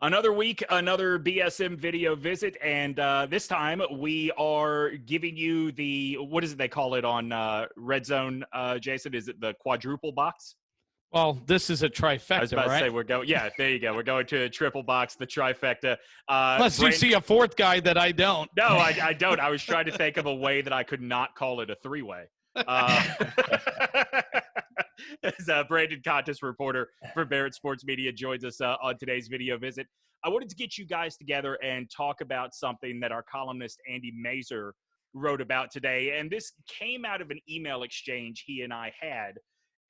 Another week, another BSM video visit, and this time we are giving you the, what is it they call it on Red Zone, Jason? Is it the quadruple box? Well, this is a trifecta, I was about right? to say we're going. Yeah, there you go. We're going to a triple box, the trifecta. Unless you see a fourth guy that I don't. No, I don't. I was trying to think of a way that I could not call it a three-way. As Brandon Contes, reporter for Barrett Sports Media, joins us on today's video visit. I wanted to get you guys together and talk about something that our columnist Andy Mazer wrote about today. And this came out of an email exchange he and I had.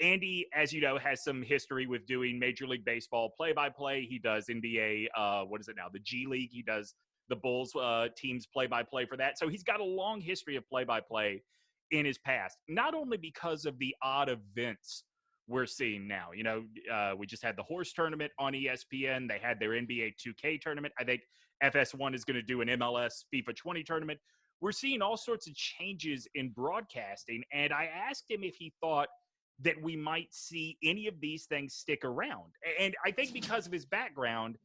Andy, as you know, has some history with doing Major League Baseball play-by-play. He does NBA, what is it now, the G League. He does the Bulls teams play-by-play for that. So he's got a long history of play-by-play in his past, not only because of the odd events we're seeing now. You know, we just had the horse tournament on ESPN. They had their NBA 2K tournament. I think FS1 is going to do an MLS FIFA 20 tournament. We're seeing all sorts of changes in broadcasting, and I asked him if he thought that we might see any of these things stick around. And I think because of his background,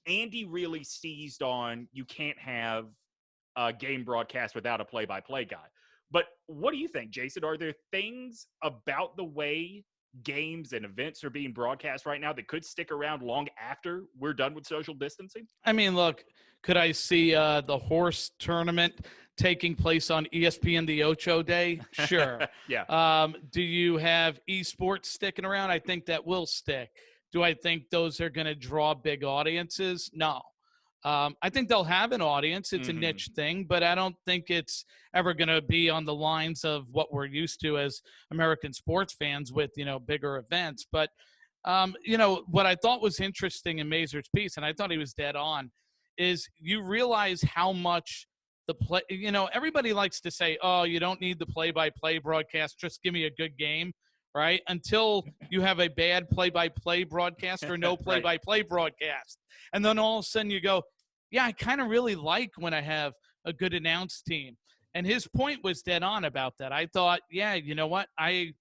Andy really seized on you can't have a game broadcast without a play-by-play guy. But what do you think, Jason? Are there things about the way games and events are being broadcast right now that could stick around long after we're done with social distancing? I mean, look, could I see the horse tournament taking place on ESPN the Ocho Day? Sure. Yeah. Do you have esports sticking around? I think that will stick. Do I think those are going to draw big audiences? No. I think they'll have an audience. It's a niche thing, but I don't think it's ever going to be on the lines of what we're used to as American sports fans with, you know, bigger events. But, you know, what I thought was interesting in Mazer's piece, and I thought he was dead on, is you realize how much the play, you know, everybody likes to say, oh, you don't need the play-by-play broadcast. Just give me a good game. Right? Until you have a bad play-by-play broadcast or no play-by-play broadcast. And then all of a sudden you go, yeah, I kind of really like when I have a good announced team. And his point was dead on about that. I thought, yeah, you know what? I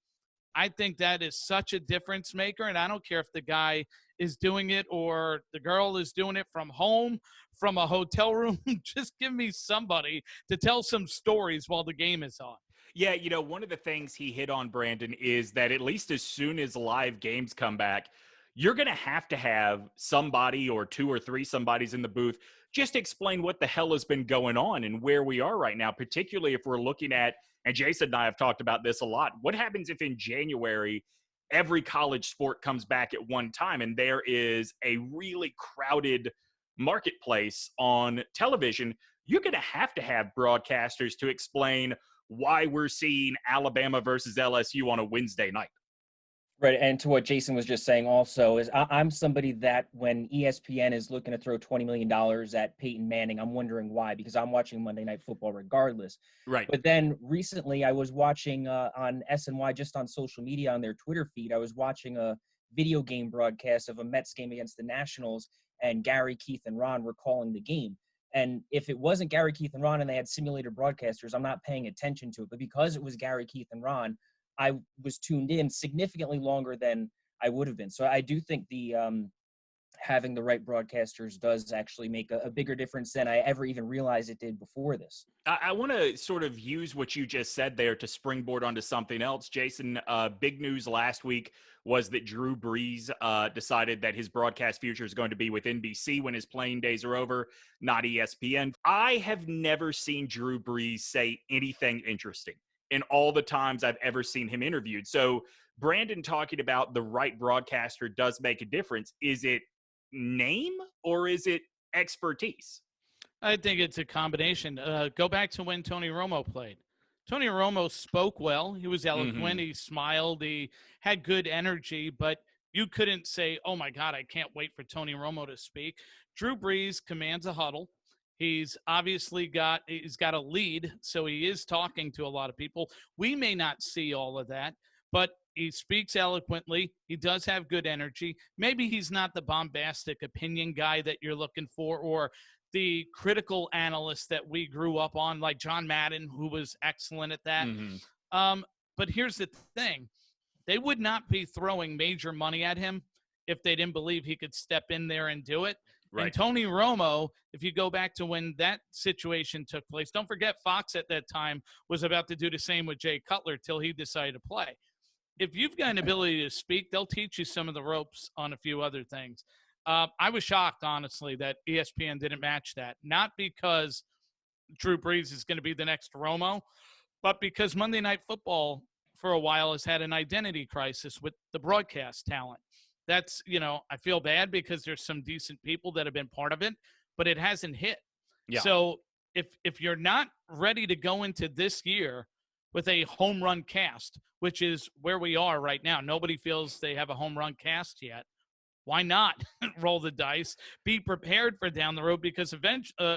think that is such a difference maker. And I don't care if the guy is doing it or the girl is doing it from home, from a hotel room. Just give me somebody to tell some stories while the game is on. Yeah, you know, one of the things he hit on, Brandon, is that at least as soon as live games come back, you're going to have somebody or two or three somebodies in the booth just explain what the hell has been going on and where we are right now, particularly if we're looking at, and Jason and I have talked about this a lot, what happens if in January every college sport comes back at one time and there is a really crowded marketplace on television? You're going to have broadcasters to explain why we're seeing Alabama versus LSU on a Wednesday night. Right, and to what Jason was just saying also is I'm somebody that when ESPN is looking to throw $20 million at Peyton Manning, I'm wondering why, because I'm watching Monday Night Football regardless. Right. But then recently I was watching on SNY, just on social media, on their Twitter feed, I was watching a video game broadcast of a Mets game against the Nationals, and Gary, Keith, and Ron were calling the game. And if it wasn't Gary, Keith, and Ron and they had simulated broadcasters, I'm not paying attention to it. But because it was Gary, Keith, and Ron, I was tuned in significantly longer than I would have been. So I do think the having the right broadcasters does actually make a bigger difference than I ever even realized it did before this. I want to sort of use what you just said there to springboard onto something else. Jason, big news last week was that Drew Brees decided that his broadcast future is going to be with NBC when his playing days are over, not ESPN. I have never seen Drew Brees say anything interesting in all the times I've ever seen him interviewed. So Brandon talking about the right broadcaster does make a difference. Is it name or is it expertise? I think it's a combination. Go back to when Tony Romo played. Tony Romo spoke well. He was eloquent. He smiled. He had good energy, but you couldn't say, oh, my God, I can't wait for Tony Romo to speak. Drew Brees commands a huddle. He's obviously got a lead, so he is talking to a lot of people. We may not see all of that, but he speaks eloquently. He does have good energy. Maybe he's not the bombastic opinion guy that you're looking for, or the critical analyst that we grew up on, like John Madden, who was excellent at that. But here's the thing. They would not be throwing major money at him if they didn't believe he could step in there and do it. Right. And Tony Romo, if you go back to when that situation took place, don't forget Fox at that time was about to do the same with Jay Cutler till he decided to play. If you've got an ability to speak, they'll teach you some of the ropes on a few other things. I was shocked, honestly, that ESPN didn't match that. Not because Drew Brees is going to be the next Romo, but because Monday Night Football for a while has had an identity crisis with the broadcast talent. That's, I feel bad because there's some decent people that have been part of it, but it hasn't hit. Yeah. So if you're not ready to go into this year with a home run cast, which is where we are right now, nobody feels they have a home run cast yet. Why not roll the dice, be prepared for down the road? Because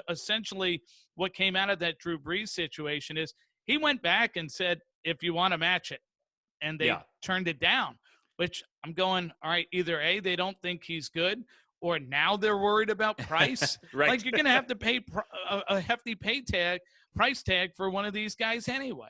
essentially what came out of that Drew Brees situation is he went back and said, if you want to match it, and they turned it down, which I'm going, all right, either A, they don't think he's good, or now they're worried about price. Right. Like you're going to have to pay a hefty price tag for one of these guys anyway.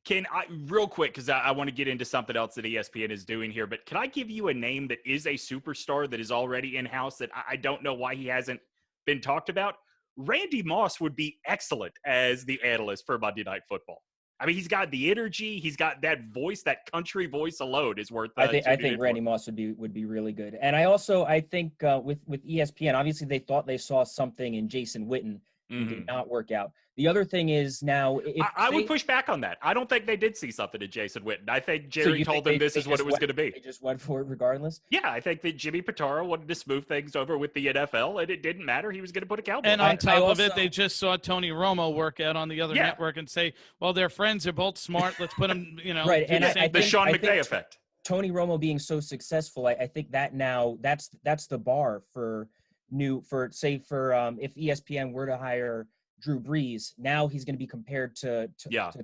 Can I, real quick, because I want to get into something else that ESPN is doing here, but can I give you a name that is a superstar that is already in-house that I don't know why he hasn't been talked about? Randy Moss would be excellent as the analyst for Monday Night Football. I mean, he's got the energy. He's got that voice, that country voice alone is worth. I think Randy Moss would be really good. And I think with ESPN, obviously they thought they saw something in Jason Witten. It did not work out. The other thing is now, I would push back on that. I don't think they did see something in Jason Witten. I think Jerry told them this is what it was going to be. They just went for it regardless. Yeah, I think that Jimmy Pitaro wanted to smooth things over with the NFL, and it didn't matter. He was going to put a cowboy. And on top of it, they just saw Tony Romo work out on the other network and say, "Well, they're friends. They're both smart. Let's put them." Right. And the Sean McVay effect. Tony Romo being so successful, I think that now that's the bar for if ESPN were to hire Drew Brees, now he's going to be compared to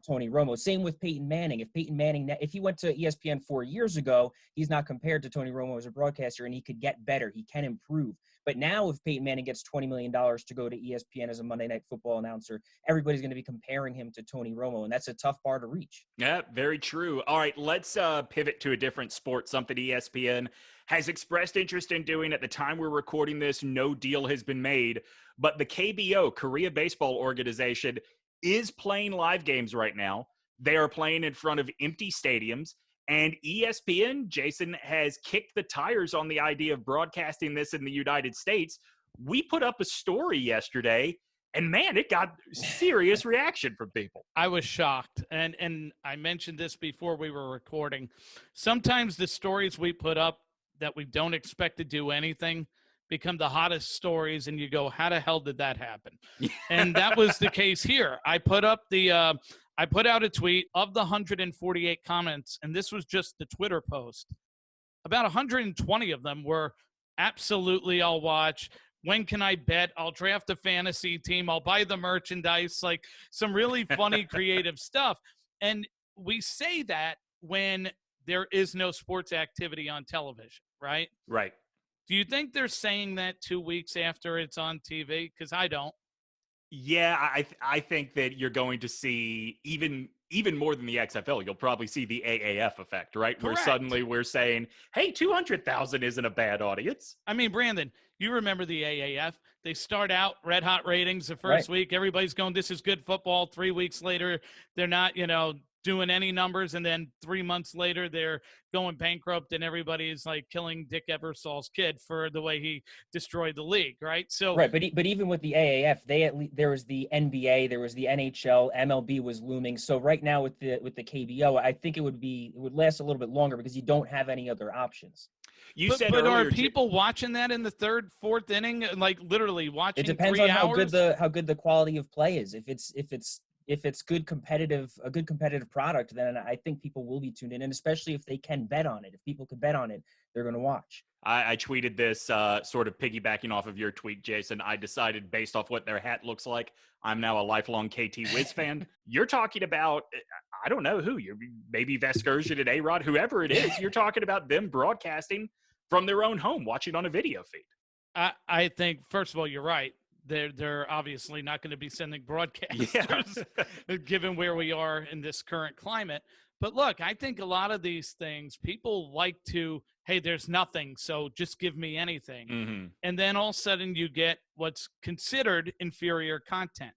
Tony Romo. Same with Peyton Manning. If he went to ESPN 4 years ago, he's not compared to Tony Romo as a broadcaster, and he could get better. He can improve. But now if Peyton Manning gets $20 million to go to ESPN as a Monday Night Football announcer, everybody's going to be comparing him to Tony Romo, and that's a tough bar to reach. Yeah, very true. All right, let's pivot to a different sport, something ESPN has expressed interest in doing. At the time we're recording this, no deal has been made. But the KBO, Korea Baseball Organization, is playing live games right now. They are playing in front of empty stadiums. And ESPN, Jason, has kicked the tires on the idea of broadcasting this in the United States. We put up a story yesterday, and man, it got serious reaction from people. I was shocked. And I mentioned this before we were recording. Sometimes the stories we put up that we don't expect to do anything become the hottest stories, and you go, how the hell did that happen? And that was the case here. I put out a tweet of the 148 comments, and this was just the Twitter post. About 120 of them were absolutely, I'll watch. When can I bet? I'll draft a fantasy team. I'll buy the merchandise, like some really funny, creative stuff. And we say that when there is no sports activity on television, right? Right. Do you think they're saying that 2 weeks after it's on TV? Because I don't. Yeah, I think that you're going to see even more than the XFL. You'll probably see the AAF effect, right? Correct. Where suddenly we're saying, hey, 200,000 isn't a bad audience. I mean, Brandon, you remember the AAF. They start out red hot ratings the first week. Everybody's going, this is good football. 3 weeks later, they're not, doing any numbers, and then 3 months later they're going bankrupt, and everybody's like killing Dick Ebersol's kid for the way he destroyed the league, right? So right, but even with the AAF, there was the NBA, there was the NHL, MLB was looming. So right now with the KBO, I think it would last a little bit longer because you don't have any other options. But are people watching that in the third, fourth inning, like literally watching? It depends 3 on hours? how good the quality of play is. If it's a good competitive product, then I think people will be tuned in, and especially if they can bet on it. If people can bet on it, they're going to watch. I tweeted this sort of piggybacking off of your tweet, Jason. I decided based off what their hat looks like, I'm now a lifelong KT Wiz fan. You're talking about, I don't know who, maybe Vescursion and A-Rod, whoever it is. You're talking about them broadcasting from their own home, watching on a video feed. I think, first of all, you're right. They're obviously not going to be sending broadcasters given where we are in this current climate. But look, I think a lot of these things, people like to, hey, there's nothing, so just give me anything. Mm-hmm. And then all of a sudden you get what's considered inferior content.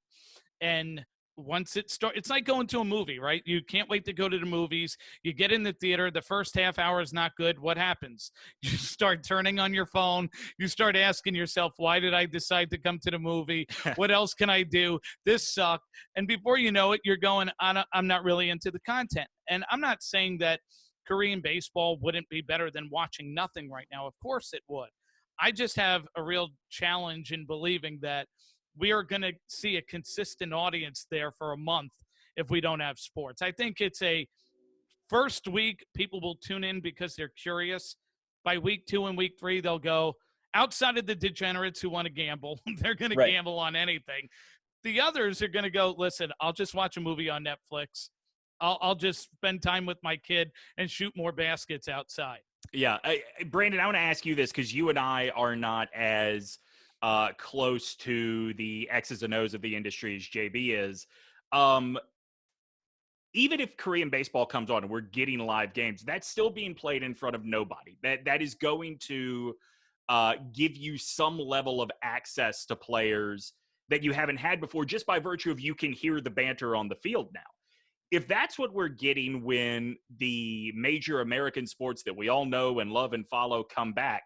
And once it starts, it's like going to a movie, right? You can't wait to go to the movies. You get in the theater. The first half hour is not good. What happens? You start turning on your phone. You start asking yourself, why did I decide to come to the movie? What else can I do? This sucked. And before you know it, you're going, I'm not really into the content. And I'm not saying that Korean baseball wouldn't be better than watching nothing right now. Of course it would. I just have a real challenge in believing that we are going to see a consistent audience there for a month if we don't have sports. I think it's a first week, people will tune in because they're curious. By week 2 and week 3, they'll go, outside of the degenerates who want to gamble, they're going to gamble on anything. The others are going to go, listen, I'll just watch a movie on Netflix. I'll just spend time with my kid and shoot more baskets outside. Yeah. Brandon, I want to ask you this because you and I are not as close to the X's and O's of the industry as JB is. Even if Korean baseball comes on and we're getting live games, that's still being played in front of nobody. That is going to give you some level of access to players that you haven't had before, just by virtue of you can hear the banter on the field now. If that's what we're getting when the major American sports that we all know and love and follow come back,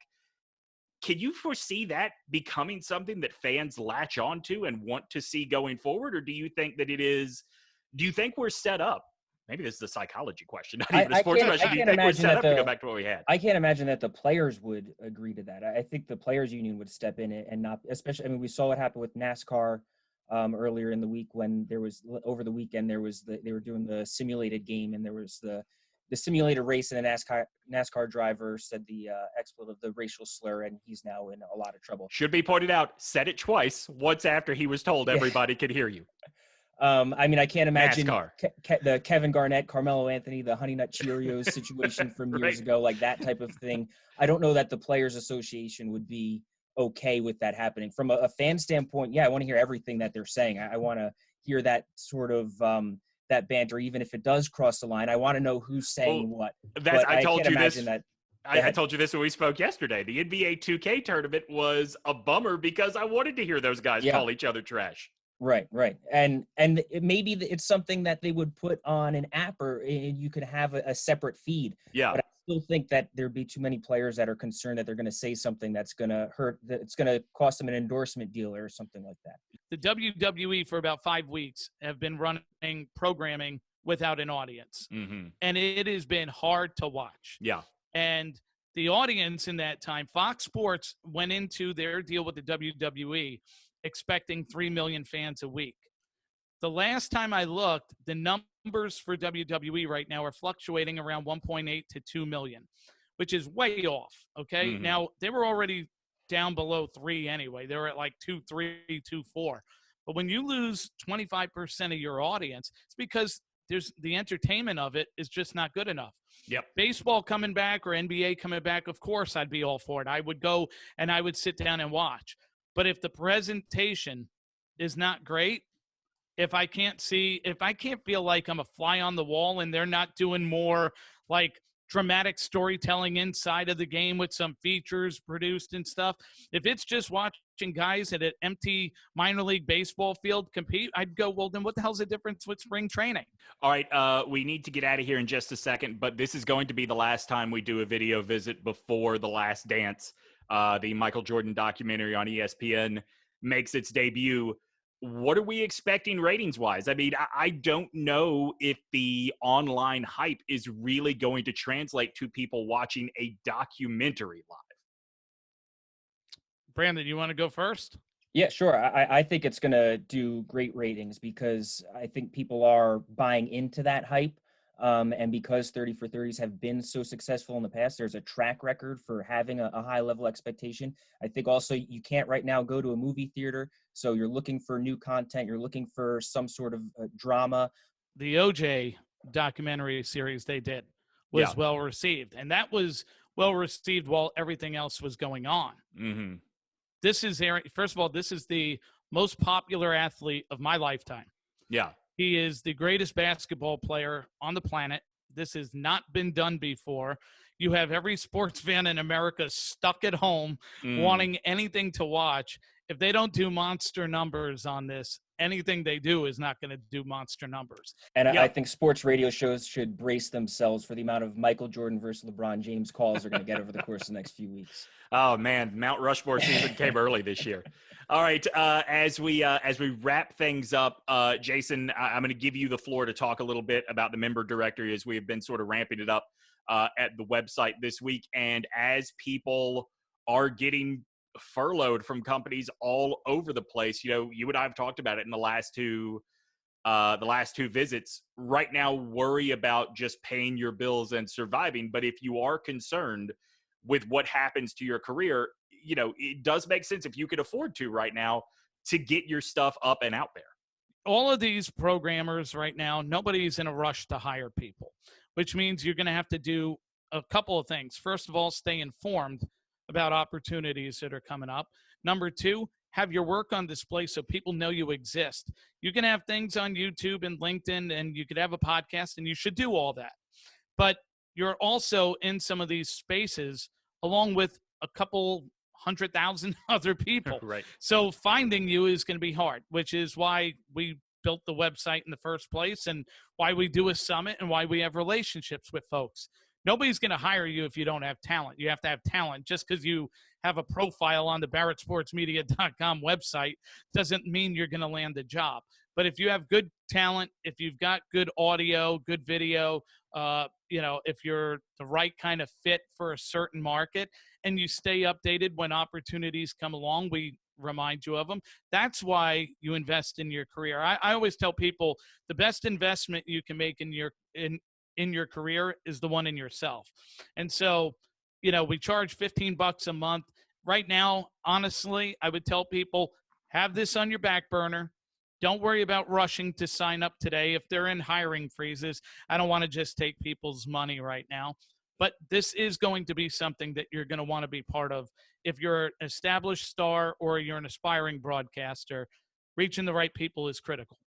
can you foresee that becoming something that fans latch onto and want to see going forward? Or do you think that do you think we're set up? Maybe this is a psychology question, not even a sports question. Do you think we're set up to go back to what we had? I can't imagine that the players would agree to that. I think the players union would step in and not, especially, I mean, we saw what happened with NASCAR earlier in the week when there was, over the weekend, they were doing the simulated game and there was the simulated race, and the NASCAR driver said the expletive, the racial slur, and he's now in a lot of trouble. Should be pointed out, said it twice, once after he was told everybody could hear you. I mean, I can't imagine NASCAR. The Kevin Garnett, Carmelo Anthony, the Honey Nut Cheerios situation from years ago, like that type of thing. I don't know that the Players Association would be okay with that happening. From a fan standpoint, yeah, I want to hear everything that they're saying. I want to hear that sort of that banter, even if it does cross the line. I want to know who's saying what. I told you this. I told you this when we spoke yesterday. The NBA 2K tournament was a bummer because I wanted to hear those guys call each other trash. Right. And maybe it's something that they would put on an app, or you could have a separate feed. Yeah. But I still think that there'd be too many players that are concerned that they're going to say something that's going to hurt, that it's going to cost them an endorsement deal or something like that. The WWE for about 5 weeks have been running programming without an audience. Mm-hmm. And it has been hard to watch. Yeah. And the audience in that time, Fox Sports went into their deal with the WWE expecting 3 million fans a week. The last time I looked, the numbers for WWE right now are fluctuating around 1.8 to 2 million, which is way off. Okay. Mm-hmm. Now they were already down below 3 anyway. They were at like 2.3, 2.4. But when you lose 25% of your audience, it's because the entertainment of it is just not good enough. Yep. Baseball coming back or NBA coming back, of course I'd be all for it. I would go and I would sit down and watch. But if the presentation is not great, if I can't feel like I'm a fly on the wall and they're not doing more like dramatic storytelling inside of the game with some features produced and stuff, if it's just watching guys at an empty minor league baseball field compete, I'd go, well, then what the hell's the difference with spring training? All right, we need to get out of here in just a second, but this is going to be the last time we do a video visit before The Last Dance. The Michael Jordan documentary on ESPN makes its debut. What are we expecting ratings-wise? I mean, I don't know if the online hype is really going to translate to people watching a documentary live. Brandon, you want to go first? Yeah, sure. I think it's going to do great ratings because I think people are buying into that hype. And because 30 for 30s have been so successful in the past, there's a track record for having a high level expectation. I think also you can't right now go to a movie theater. So you're looking for new content. You're looking for some sort of drama. The OJ documentary series they did was well received. And that was well received while everything else was going on. Mm-hmm. First of all, this is the most popular athlete of my lifetime. Yeah. He is the greatest basketball player on the planet, This has not been done before. You have every sports fan in America stuck at home wanting anything to watch. If they don't do monster numbers on this, anything they do is not going to do monster numbers. And I think sports radio shows should brace themselves for the amount of Michael Jordan versus LeBron James calls they're going to get over the course of the next few weeks. Oh man, Mount Rushmore season came early this year. All right, as we wrap things up, Jason, I'm going to give you the floor to talk a little bit about the member directory as we have been sort of ramping it up at the website this week, and as people are getting furloughed from companies all over the place. You know, you and I have talked about it in the last two visits. Right now, worry about just paying your bills and surviving. But if you are concerned with what happens to your career, you know, it does make sense, if you could afford to right now, to get your stuff up and out there. All of these programmers right now, nobody's in a rush to hire people, which means you're going to have to do a couple of things. First of all, stay informed about opportunities that are coming up. Number two, have your work on display so people know you exist. You can have things on YouTube and LinkedIn, and you could have a podcast, and you should do all that. But you're also in some of these spaces along with a couple 100,000 other people. Right. So finding you is going to be hard, which is why we built the website in the first place and why we do a summit and why we have relationships with folks. Nobody's going to hire you if you don't have talent. You have to have talent. Just because you have a profile on the BarrettSportsMedia.com website doesn't mean you're going to land a job. But if you have good talent, if you've got good audio, good video, if you're the right kind of fit for a certain market and you stay updated when opportunities come along, we remind you of them. That's why you invest in your career. I always tell people the best investment you can make in your career is the one in yourself. And so, we charge $15 a month. Right now, honestly, I would tell people, have this on your back burner. Don't worry about rushing to sign up today. If they're in hiring freezes, I don't want to just take people's money right now. But this is going to be something that you're going to want to be part of. If you're an established star or you're an aspiring broadcaster, reaching the right people is critical.